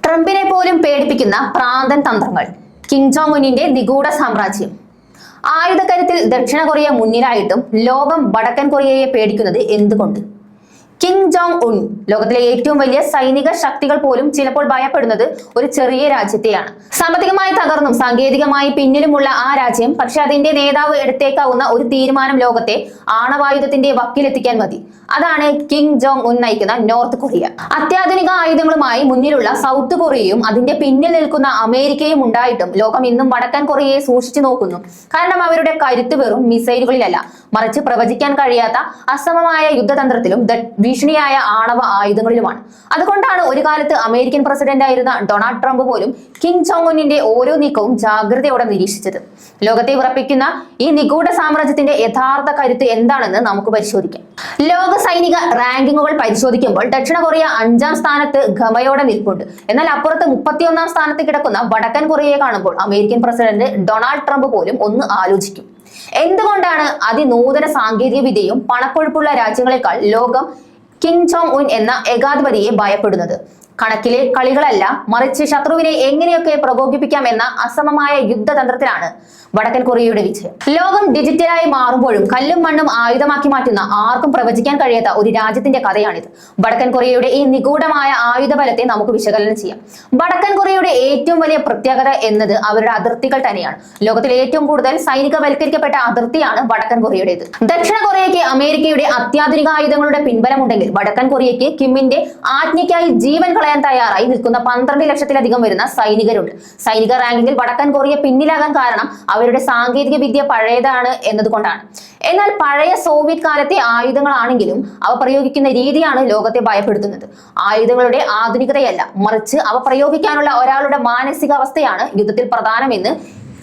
ട്രംപിനെ പോലും പേടിപ്പിക്കുന്ന പ്രാന്തൻ തന്ത്രങ്ങൾ. കിം ജോങ് ഉന്നിന്റെ നിഗൂഢ സാമ്രാജ്യം. ആയുധക്കരുത്തിൽ ദക്ഷിണ കൊറിയ മുന്നിലായിട്ടും ലോകം വടക്കൻ കൊറിയയെ പേടിക്കുന്നത് എന്തുകൊണ്ട്? കിം ജോങ് ഉൻ ലോകത്തിലെ ഏറ്റവും വലിയ സൈനിക ശക്തികൾ പോലും ചിലപ്പോൾ ഭയപ്പെടുന്നത് ഒരു ചെറിയ രാജ്യത്തെയാണ്. സാമ്പത്തികമായി തകർന്നും സാങ്കേതികമായി പിന്നിലുമുള്ള ആ രാജ്യം, പക്ഷെ അതിന്റെ നേതാവ് എടുത്തേക്കാവുന്ന ഒരു തീരുമാനം ലോകത്തെ ആണവായുധത്തിന്റെ വക്കിലെത്തിക്കാൻ മതി. അതാണ് കിം ജോങ് ഉൻ നയിക്കുന്ന നോർത്ത് കൊറിയ. അത്യാധുനിക ആയുധങ്ങളുമായി മുന്നിലുള്ള സൗത്ത് കൊറിയയും അതിന്റെ പിന്നിൽ നിൽക്കുന്ന അമേരിക്കയും ഉണ്ടായിട്ടും ലോകം ഇന്നും വടക്കൻ കൊറിയയെ സൂക്ഷിച്ചു നോക്കുന്നു. കാരണം അവരുടെ കരുത്ത് വെറും മിസൈലുകളിലല്ല, മറിച്ച് പ്രവചിക്കാൻ കഴിയാത്ത അസമമായ യുദ്ധതന്ത്രത്തിലും ഭീഷണിയായ ആണവ ആയുധങ്ങളിലുമാണ്. അതുകൊണ്ടാണ് ഒരു കാലത്ത് അമേരിക്കൻ പ്രസിഡന്റ് ആയിരുന്ന ഡൊണാൾഡ് ട്രംപ് പോലും കിം ജോങ് ഉന്നിന്റെ ഓരോ നീക്കവും ജാഗ്രതയോടെ നിരീക്ഷിച്ചത്. ലോകത്തെ വിറപ്പിക്കുന്ന ഈ നിഗൂഢ സാമ്രാജ്യത്തിന്റെ യഥാർത്ഥ കരുത്ത് എന്താണെന്ന് നമുക്ക് പരിശോധിക്കാം. ലോക സൈനിക റാങ്കിങ്ങുകൾ പരിശോധിക്കുമ്പോൾ ദക്ഷിണ കൊറിയ 5ാം സ്ഥാനത്ത് ഗമയോടെ നിൽപ്പുണ്ട്. എന്നാൽ അപ്പുറത്ത് 31ാം സ്ഥാനത്ത് കിടക്കുന്ന വടക്കൻ കൊറിയയെ കാണുമ്പോൾ അമേരിക്കൻ പ്രസിഡന്റ് ഡൊണാൾഡ് ട്രംപ് പോലും ഒന്ന് ആലോചിക്കും. എന്തുകൊണ്ടാണ് അതിനൂതന സാങ്കേതിക വിദ്യയും പണക്കൊഴുപ്പുള്ള രാജ്യങ്ങളെക്കാൾ ലോകം കിം ജോങ് ഉൻ എന്ന ഏകാധിപതിയെ ഭയപ്പെടുന്നത്? കണക്കിലെ കളികളല്ല, മറിച്ച് ശത്രുവിനെ എങ്ങനെയൊക്കെ പ്രകോപിപ്പിക്കാം എന്ന അസമമായ യുദ്ധതന്ത്രത്തിലാണ് വടക്കൻ കൊറിയയുടെ വിജയം. ലോകം ഡിജിറ്റലായി മാറുമ്പോഴും കല്ലും മണ്ണും ആയുധമാക്കി മാറ്റുന്ന ആർക്കും പ്രവചിക്കാൻ കഴിയാത്ത ഒരു രാജ്യത്തിന്റെ കഥയാണിത്. വടക്കൻ കൊറിയയുടെ ഈ നിഗൂഢമായ ആയുധബലത്തെ നമുക്ക് വിശകലനം ചെയ്യാം. വടക്കൻ കൊറിയയുടെ ഏറ്റവും വലിയ പ്രത്യേകത എന്നത് അവരുടെ അതിർത്തികൾ തന്നെയാണ്. ലോകത്തിലെ ഏറ്റവും കൂടുതൽ സൈനികവൽക്കരിക്കപ്പെട്ട അതിർത്തിയാണ് വടക്കൻ കൊറിയയുടേത്. ദക്ഷിണ കൊറിയയ്ക്ക് അമേരിക്കയുടെ അത്യാധുനിക ആയുധങ്ങളുടെ പിൻബലമുണ്ടെങ്കിൽ വടക്കൻ കൊറിയയ്ക്ക് കിമ്മിന്റെ ആജ്ഞയ്ക്കായി ജീവൻ കളയാൻ തയ്യാറായി നിൽക്കുന്ന 12 ലക്ഷത്തിലധികം വരുന്ന സൈനികരുണ്ട്. സൈനിക റാങ്കിങ്ങിൽ വടക്കൻ കൊറിയ പിന്നിലാകാൻ കാരണം അവരുടെ സാങ്കേതിക വിദ്യ പഴയതാണ് എന്നതുകൊണ്ടാണ്. എന്നാൽ പഴയ സോവിയറ്റ് കാലത്തെ ആയുധങ്ങളാണെങ്കിലും അവ പ്രയോഗിക്കുന്ന രീതിയാണ് ലോകത്തെ ഭയപ്പെടുത്തുന്നത്. ആയുധങ്ങളുടെ ആധുനികതയല്ല, മറിച്ച് അവ പ്രയോഗിക്കാനുള്ള ഒരാളുടെ മാനസികാവസ്ഥയാണ് യുദ്ധത്തിൽ പ്രധാനമെന്ന്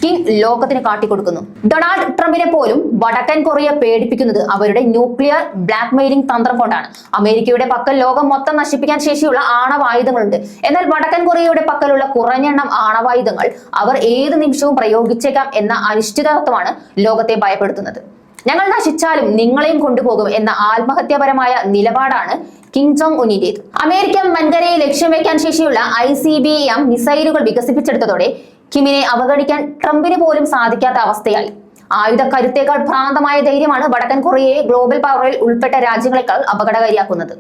കിം ലോകത്തിന് കാട്ടിക്കൊടുക്കുന്നു. ഡൊണാൾഡ് ട്രംപിനെ പോലും വടക്കൻ കൊറിയ പേടിപ്പിക്കുന്നത് അവരുടെ ന്യൂക്ലിയർ ബ്ലാക്ക്മെയിലിംഗ് തന്ത്രം കൊണ്ടാണ്. അമേരിക്കയുടെ പക്കൽ ലോകം മൊത്തം നശിപ്പിക്കാൻ ശേഷിയുള്ള ആണവായുധങ്ങളുണ്ട്. എന്നാൽ വടക്കൻ കൊറിയയുടെ പക്കലുള്ള കുറഞ്ഞെണ്ണം ആണവായുധങ്ങൾ അവർ ഏത് നിമിഷവും പ്രയോഗിച്ചേക്കാം എന്ന അനിശ്ചിതത്വമാണ് ലോകത്തെ ഭയപ്പെടുത്തുന്നത്. ഞങ്ങൾ നശിച്ചാലും നിങ്ങളെയും കൊണ്ടുപോകും എന്ന ആത്മഹത്യാപരമായ നിലപാടാണ് കിം ജോങ് ഉന്നിന്റേത്. അമേരിക്കൻ വൻകരയെ ലക്ഷ്യം വെക്കാൻ ശേഷിയുള്ള ICBM മിസൈലുകൾ വികസിപ്പിച്ചെടുത്തതോടെ കിമ്മിനെ അവഗണിക്കാൻ ട്രംപിന് പോലും സാധിക്കാത്ത അവസ്ഥയായി. ആയുധ കരുത്തേക്കാൾ ഭ്രാന്തമായ ധൈര്യമാണ് വടക്കൻ കൊറിയയെ ഗ്ലോബൽ പവറിൽ ഉൾപ്പെട്ട രാജ്യങ്ങളെക്കാൾ അപകടകാരിയാക്കുന്നത്.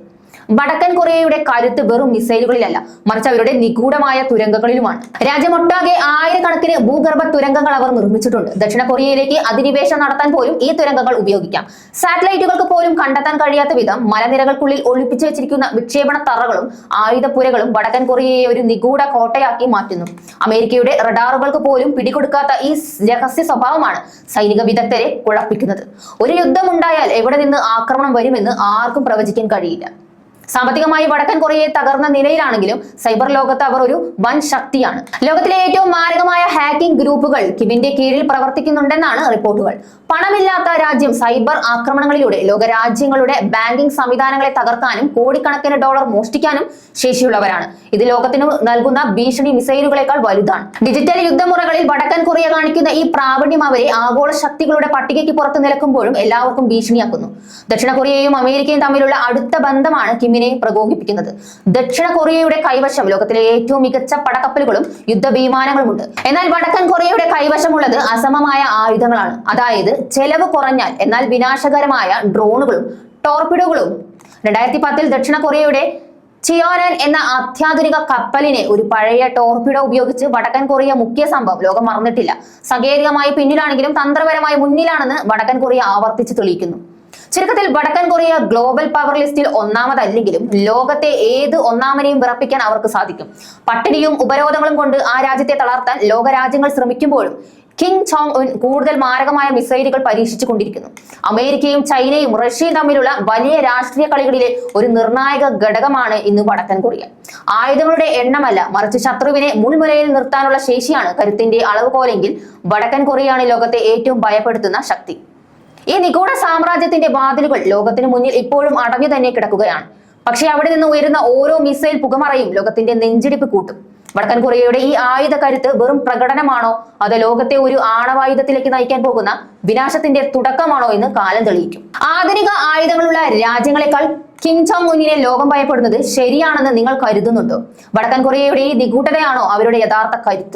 വടക്കൻ കൊറിയയുടെ കരുത്ത് വെറും മിസൈലുകളിലല്ല, മറിച്ച് അവരുടെ നിഗൂഢമായ തുരങ്കങ്ങളിലുമാണ്. രാജ്യമൊട്ടാകെ ആയിരക്കണക്കിന് ഭൂഗർഭ തുരങ്കങ്ങൾ അവർ നിർമ്മിച്ചിട്ടുണ്ട്. ദക്ഷിണ കൊറിയയിലേക്ക് അധിനിവേശം നടത്താൻ പോലും ഈ തുരങ്കങ്ങൾ ഉപയോഗിക്കാം. സാറ്റലൈറ്റുകൾക്ക് പോലും കണ്ടെത്താൻ കഴിയാത്ത വിധം മലനിരകൾക്കുള്ളിൽ ഒളിപ്പിച്ചു വെച്ചിരിക്കുന്ന വിക്ഷേപണ തറകളും ആയുധപ്പുരകളും വടക്കൻ കൊറിയയെ ഒരു നിഗൂഢ കോട്ടയാക്കി മാറ്റുന്നു. അമേരിക്കയുടെ റഡാറുകൾക്ക് പോലും പിടികൊടുക്കാത്ത ഈ രഹസ്യ സ്വഭാവമാണ് സൈനിക വിദഗ്ധരെ കുഴപ്പിക്കുന്നത്. ഒരു യുദ്ധമുണ്ടായാൽ എവിടെ നിന്ന് ആക്രമണം വരുമെന്ന് ആർക്കും പ്രവചിക്കാൻ കഴിയില്ല. സാമ്പത്തികമായി വടക്കൻ കൊറിയയെ തകർന്ന നിലയിലാണെങ്കിലും സൈബർ ലോകത്ത് അവർ ഒരു വൻ ശക്തിയാണ്. ലോകത്തിലെ ഏറ്റവും മാരകമായ ഹാക്കിംഗ് ഗ്രൂപ്പുകൾ കിമ്മിന്റെ കീഴിൽ പ്രവർത്തിക്കുന്നുണ്ടെന്നാണ് റിപ്പോർട്ടുകൾ. പണമില്ലാത്ത രാജ്യം സൈബർ ആക്രമണങ്ങളിലൂടെ ലോകരാജ്യങ്ങളുടെ ബാങ്കിംഗ് സംവിധാനങ്ങളെ തകർക്കാനും കോടിക്കണക്കിന് ഡോളർ മോഷ്ടിക്കാനും ശേഷിയുള്ളവരാണ്. ഇത് ലോകത്തിന് നൽകുന്ന ഭീഷണി മിസൈലുകളെക്കാൾ വലുതാണ്. ഡിജിറ്റൽ യുദ്ധമുറകളിൽ വടക്കൻ കൊറിയ കാണിക്കുന്ന ഈ പ്രാവീണ്യം അവരെ ആഗോള ശക്തികളുടെ പട്ടികയ്ക്ക് പുറത്ത് നിൽക്കുമ്പോഴും എല്ലാവർക്കും ഭീഷണിയാക്കുന്നു. ദക്ഷിണ കൊറിയയും അമേരിക്കയും തമ്മിലുള്ള അടുത്ത ബന്ധമാണ് കിമ്മിനെ പ്രകോപിപ്പിക്കുന്നത്. ദക്ഷിണ കൊറിയയുടെ കൈവശം ലോകത്തിലെ ഏറ്റവും മികച്ച പടക്കപ്പലുകളും യുദ്ധവിമാനങ്ങളുമുണ്ട്. എന്നാൽ വടക്കൻ കൊറിയയുടെ കൈവശമുള്ളത് അസമമായ ആയുധങ്ങളാണ്. അതായത് ചെലവ് കുറഞ്ഞാൽ എന്നാൽ വിനാശകരമായ ഡ്രോണുകളും ടോർപിഡോകളും. 2010 ദക്ഷിണ കൊറിയയുടെ ചിയോനൻ എന്ന അത്യാധുനിക കപ്പലിനെ ഒരു പഴയ ടോർപിഡോ ഉപയോഗിച്ച് വടക്കൻ കൊറിയ മുഖ്യ സംഭവം ലോകം മറന്നിട്ടില്ല. സാങ്കേതികമായി പിന്നിലാണെങ്കിലും തന്ത്രപരമായി മുന്നിലാണെന്ന് വടക്കൻ കൊറിയ ആവർത്തിച്ച് തെളിയിക്കുന്നു. ചുരുക്കത്തിൽ വടക്കൻ കൊറിയ ഗ്ലോബൽ പവർ ലിസ്റ്റിൽ ഒന്നാമതല്ലെങ്കിലും ലോകത്തെ ഏത് ഒന്നാമനെയും വിറപ്പിക്കാൻ അവർക്ക് സാധിക്കും. പട്ടിണിയും ഉപരോധങ്ങളും കൊണ്ട് ആ രാജ്യത്തെ തളർത്താൻ ലോകരാജ്യങ്ങൾ ശ്രമിക്കുമ്പോഴും കിം ജോങ് ഉൻ കൂടുതൽ മാരകമായ മിസൈലുകൾ പരീക്ഷിച്ചു കൊണ്ടിരിക്കുന്നു. അമേരിക്കയും ചൈനയും റഷ്യയും തമ്മിലുള്ള വലിയ രാഷ്ട്രീയ കളികളിലെ ഒരു നിർണായക ഘടകമാണ് ഇന്ന് വടക്കൻ കൊറിയ. ആയുധങ്ങളുടെ എണ്ണമല്ല, മറിച്ച് ശത്രുവിനെ മുൾമുനയിൽ നിർത്താനുള്ള ശേഷിയാണ് കരുത്തിന്റെ അളവുകോലെങ്കിൽ വടക്കൻ കൊറിയയാണ് ലോകത്തെ ഏറ്റവും ഭയപ്പെടുത്തുന്ന ശക്തി. ഈ നിഗൂഢ സാമ്രാജ്യത്തിന്റെ വാതിലുകൾ ലോകത്തിന് മുന്നിൽ ഇപ്പോഴും അടഞ്ഞു തന്നെ കിടക്കുകയാണ്. പക്ഷേ അവിടെ നിന്ന് ഉയരുന്ന ഓരോ മിസൈൽ പുകമറയും ലോകത്തിന്റെ നെഞ്ചിടിപ്പ് കൂട്ടും. വടക്കൻ കൊറിയയുടെ ഈ ആയുധ കരുത്ത് വെറും പ്രകടനമാണോ, അത് ലോകത്തെ ഒരു ആണവായുധത്തിലേക്ക് നയിക്കാൻ പോകുന്ന വിനാശത്തിന്റെ തുടക്കമാണോ എന്ന് കാലം തെളിയിക്കും. ആധുനിക ആയുധങ്ങളുള്ള രാജ്യങ്ങളെക്കാൾ കിം ജോങ് ഉന്നിനെ ലോകം ഭയപ്പെടുന്നത് ശരിയാണെന്ന് നിങ്ങൾ കരുതുന്നുണ്ടോ? വടക്കൻ കൊറിയയുടെ ഈ നിഗൂഢതയാണോ അവരുടെ യഥാർത്ഥ കരുത്ത്?